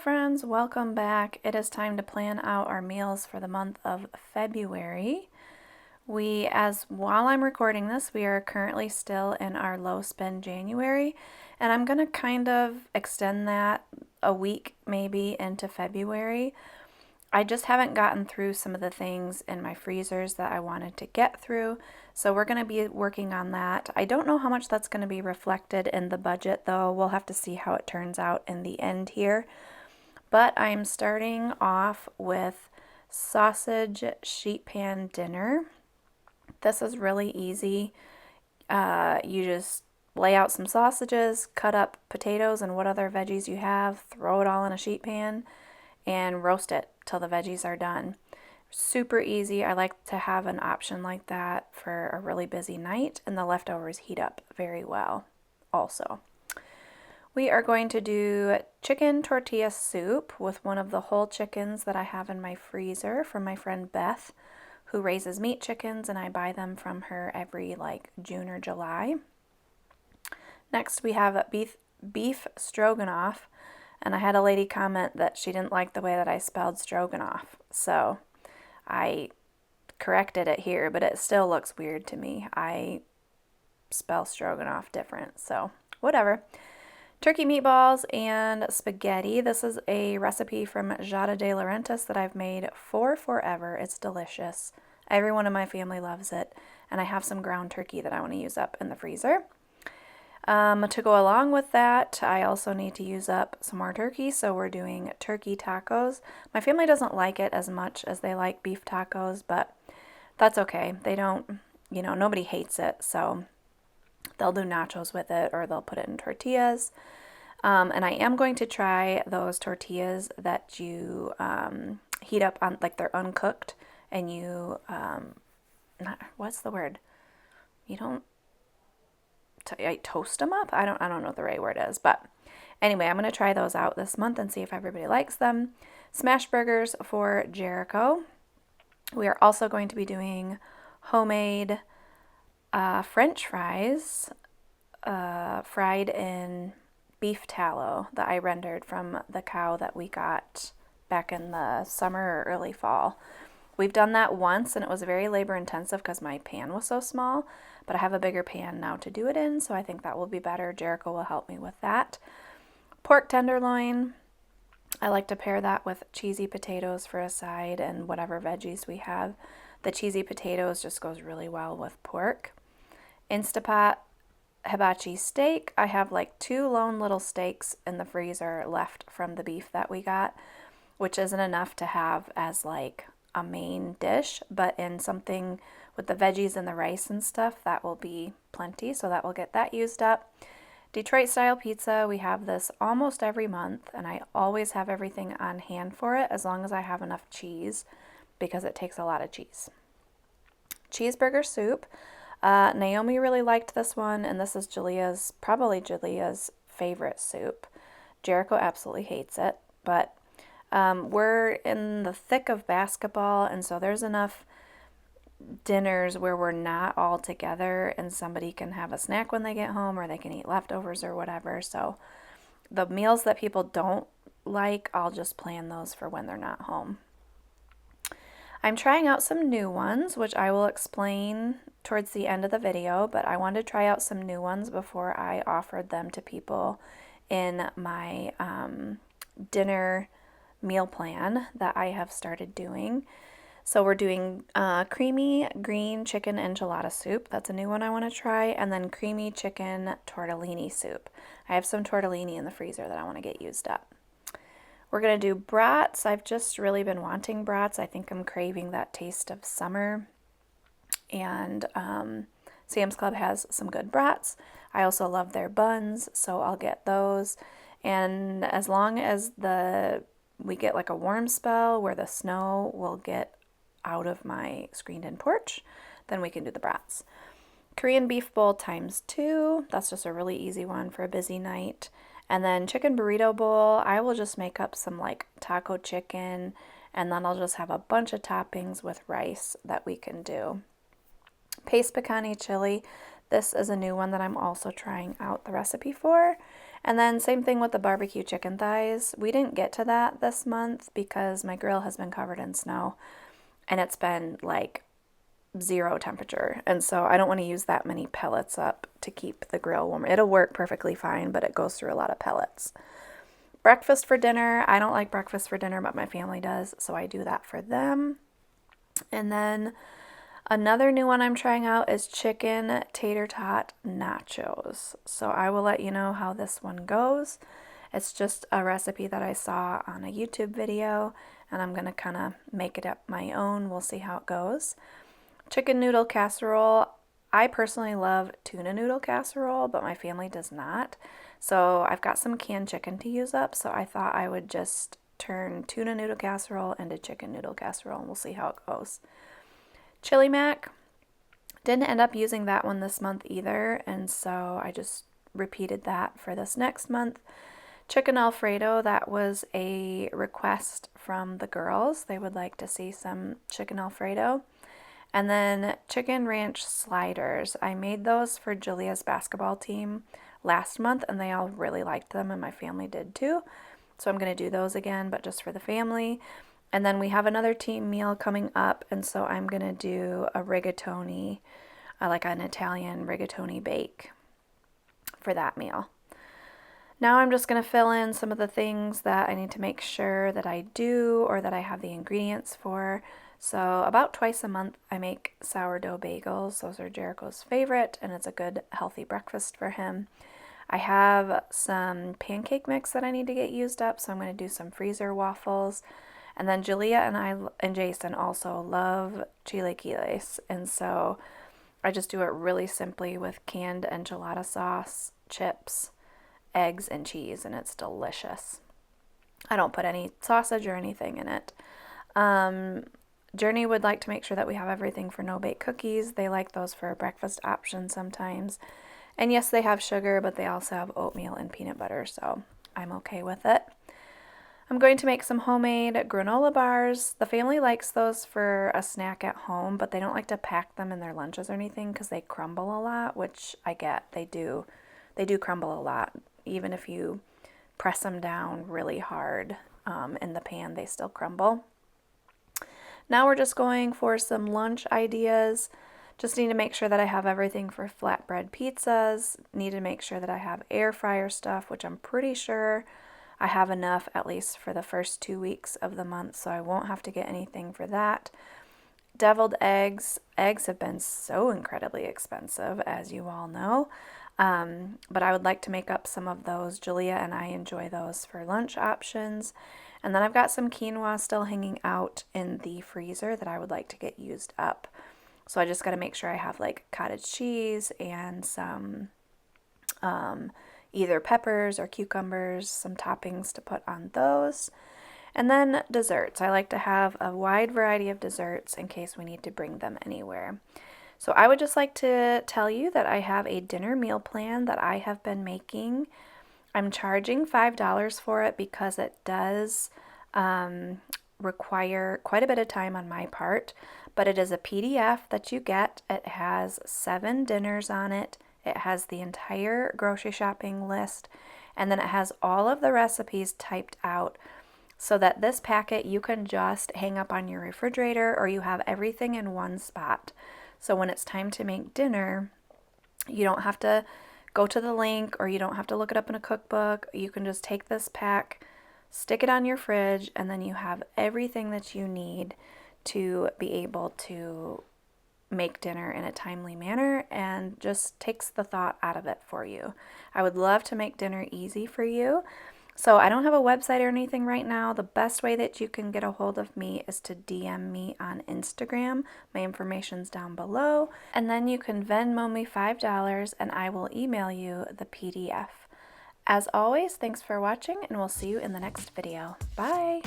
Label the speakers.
Speaker 1: friends, welcome back. It is time to plan out our meals for the month of February. While I'm recording this, we are currently still in our low spend January, and I'm going to kind of extend that a week maybe into February. I just haven't gotten through some of the things in my freezers that I wanted to get through, so we're going to be working on that. I don't know how much that's going to be reflected in the budget, though. We'll have to see how it turns out in the end here. But I'm starting off with sausage sheet pan dinner. This is really easy. You just lay out some sausages, cut up potatoes and what other veggies you have, throw it all in a sheet pan, and roast it till the veggies are done. Super easy. I like to have an option like that for a really busy night, and the leftovers heat up very well also. We are going to do chicken tortilla soup with one of the whole chickens that I have in my freezer from my friend Beth, who raises meat chickens, and I buy them from her every June or July. Next, we have beef stroganoff, and I had a lady comment that she didn't like the way that I spelled stroganoff, so I corrected it here, but it still looks weird to me. I spell stroganoff different, so whatever. Turkey meatballs and spaghetti. This is a recipe from Giada De Laurentiis that I've made for forever. It's delicious. Everyone in my family loves it, and I have some ground turkey that I want to use up in the freezer. To go along with that, I also need to use up some more turkey, so we're doing turkey tacos. My family doesn't like it as much as they like beef tacos, but that's okay. They don't, nobody hates it, so they'll do nachos with it or they'll put it in tortillas. And I am going to try those tortillas that you heat up on, they're uncooked, and you, what's the word? You don't toast them up? I don't know what the right word is, but anyway, I'm going to try those out this month and see if everybody likes them. Smash burgers for Jericho. We are also going to be doing homemade French fries fried in beef tallow that I rendered from the cow that we got back in the summer or early fall. We've done that once, and it was very labor intensive because my pan was so small, but I have a bigger pan now to do it in, so I think that will be better. Jericho will help me with that. Pork tenderloin. I like to pair that with cheesy potatoes for a side and whatever veggies we have. The cheesy potatoes just goes really well with pork. Instapot hibachi steak. I have 2 lone little steaks in the freezer left from the beef that we got, which isn't enough to have as a main dish, but in something with the veggies and the rice and stuff, that will be plenty, so that will get that used up. Detroit style pizza, we have this almost every month, and I always have everything on hand for it as long as I have enough cheese, because it takes a lot of cheese. Cheeseburger soup. Naomi really liked this one, and this is probably Julia's favorite soup. Jericho absolutely hates it, but we're in the thick of basketball, and so there's enough dinners where we're not all together and somebody can have a snack when they get home, or they can eat leftovers or whatever. So the meals that people don't like, I'll just plan those for when they're not home. I'm trying out some new ones, which I will explain towards the end of the video, but I wanted to try out some new ones before I offered them to people in my dinner meal plan that I have started doing. So we're doing creamy green chicken enchilada soup. That's a new one I want to try. And then creamy chicken tortellini soup. I have some tortellini in the freezer that I want to get used up. We're going to do brats. I've just really been wanting brats. I think I'm craving that taste of summer. And Sam's Club has some good brats. I also love their buns, so I'll get those. And as long as we get a warm spell where the snow will get out of my screened-in porch, then we can do the brats. Korean beef bowl ×2. That's just a really easy one for a busy night. And then chicken burrito bowl. I will just make up some taco chicken, and then I'll just have a bunch of toppings with rice that we can do. Paste pecani chili. This is a new one that I'm also trying out the recipe for. And then same thing with the barbecue chicken thighs. We didn't get to that this month because my grill has been covered in snow and it's been like 0 temperature. And so I don't want to use that many pellets up to keep the grill warm. It'll work perfectly fine, but it goes through a lot of pellets. Breakfast for dinner. I don't like breakfast for dinner, but my family does, so I do that for them. And then another new one I'm trying out is chicken tater tot nachos. So I will let you know how this one goes. It's just a recipe that I saw on a YouTube video, and I'm going to kind of make it up my own. We'll see how it goes. Chicken noodle casserole. I personally love tuna noodle casserole, but my family does not. So I've got some canned chicken to use up, so I thought I would just turn tuna noodle casserole into chicken noodle casserole, and we'll see how it goes. Chili mac. Didn't end up using that one this month either, and so I just repeated that for this next month. Chicken Alfredo, that was a request from the girls. They would like to see some chicken Alfredo. And then chicken ranch sliders. I made those for Julia's basketball team last month, and they all really liked them, and my family did too. So I'm going to do those again, but just for the family. And then we have another team meal coming up, and so I'm going to do a rigatoni, like an Italian rigatoni bake for that meal. Now I'm just going to fill in some of the things that I need to make sure that I do or that I have the ingredients for. So about twice a month I make sourdough bagels. Those are Jericho's favorite, and it's a good healthy breakfast for him. I have some pancake mix that I need to get used up, so I'm going to do some freezer waffles. And then Julia and Jason also love chilaquiles, and so I just do it really simply with canned enchilada sauce, chips, eggs, and cheese, and it's delicious. I don't put any sausage or anything in it. Journey would like to make sure that we have everything for no-bake cookies. They like those for a breakfast option sometimes. And yes, they have sugar, but they also have oatmeal and peanut butter, so I'm okay with it. I'm going to make some homemade granola bars. The family likes those for a snack at home, but they don't like to pack them in their lunches or anything because they crumble a lot, which I get. They do crumble a lot. Even if you press them down really hard in the pan, they still crumble. Now we're just going for some lunch ideas. Just need to make sure that I have everything for flatbread pizzas. Need to make sure that I have air fryer stuff, which I'm pretty sure I have enough at least for the first 2 weeks of the month, so I won't have to get anything for that. Deviled eggs. Eggs have been so incredibly expensive, as you all know. But I would like to make up some of those. Julia and I enjoy those for lunch options. And then I've got some quinoa still hanging out in the freezer that I would like to get used up. So I just got to make sure I have like cottage cheese and some either peppers or cucumbers, some toppings to put on those. And then desserts. I like to have a wide variety of desserts in case we need to bring them anywhere. So I would just like to tell you that I have a dinner meal plan that I have been making. I'm charging $5 for it because it does require quite a bit of time on my part, but it is a PDF that you get. It has 7 dinners on it. It has the entire grocery shopping list, and then it has all of the recipes typed out so that this packet you can just hang up on your refrigerator, or you have everything in one spot. So when it's time to make dinner, you don't have to go to the link, or you don't have to look it up in a cookbook. You can just take this pack, stick it on your fridge, and then you have everything that you need to be able to make dinner in a timely manner, and just takes the thought out of it for you. I would love to make dinner easy for you. So I don't have a website or anything right now. The best way that you can get a hold of me is to DM me on Instagram. My information's down below. And then you can Venmo me $5 and I will email you the PDF. As always, thanks for watching, and we'll see you in the next video. Bye!